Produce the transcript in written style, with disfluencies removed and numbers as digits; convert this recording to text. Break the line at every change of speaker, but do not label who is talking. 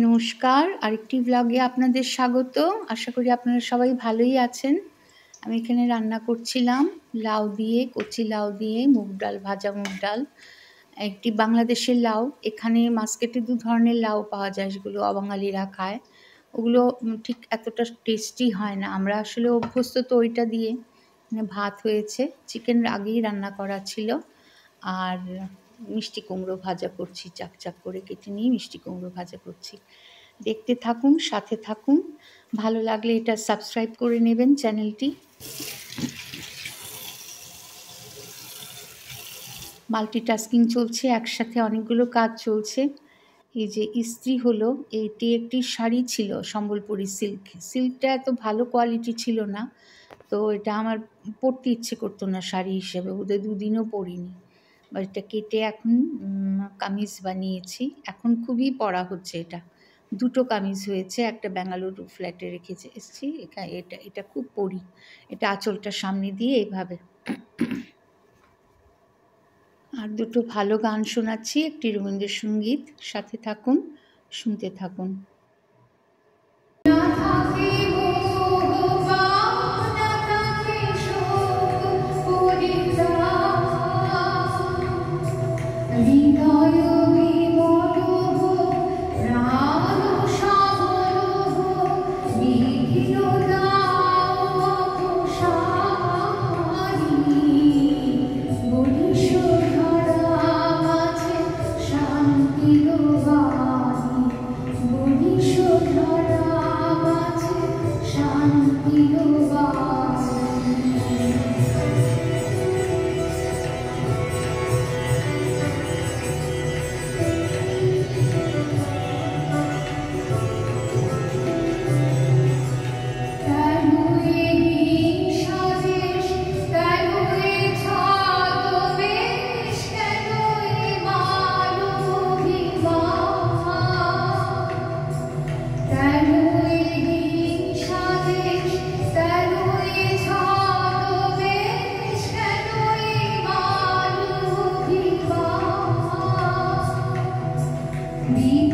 নমস্কার, আরেকটি ব্লগে আপনাদের স্বাগত। আশা করি আপনারা সবাই ভালোই আছেন। আমি এখানে রান্না করছিলাম লাউ দিয়ে, কচি লাউ দিয়ে মুগ ডাল, ভাজা মুগ ডাল। একটি বাংলাদেশের লাউ, এখানে মার্কেটে দু ধরনের লাউ পাওয়া যায়, যেগুলো অবাঙালিরা খায়। ওগুলো ঠিক এতটা টেস্টি হয় না। আমরা আসলে অভ্যস্ত তো ওইটা দিয়ে। ভাত হয়েছে, চিকেন আগেই রান্না করা ছিল, আর মিষ্টি কুমড়ো ভাজা করছি, চাক করে কেটে নিয়ে মিষ্টি কুমড়ো ভাজা করছি। দেখতে থাকুন, সাথে থাকুন। ভালো লাগলে এটা সাবস্ক্রাইব করে নেবেন চ্যানেলটি। মাল্টিটাস্কিং চলছে, একসাথে অনেকগুলো কাজ চলছে। এই যে ইস্ত্রি হলো, এটি একটি শাড়ি ছিল সম্বলপুরি সিল্কটা এত ভালো কোয়ালিটি ছিল না, তো এটা আমার পরতে ইচ্ছে করতো না শাড়ি হিসেবে, বোধহয় দুদিনও পরিনি। এটা কেটে এখন কামিজ বানিয়েছি। এখন খুবই পরা হচ্ছে এটা। দুটো কামিজ হয়েছে, একটা বেঙ্গালুরু ফ্ল্যাটে রেখে এসেছি। এটা খুব পরি। এটা আঁচলটা সামনে দিয়ে এইভাবে। আর দুটো ভালো গান শোনাচ্ছি, একটি রবীন্দ্রসঙ্গীত। সাথে থাকুন, শুনতে থাকুন।
We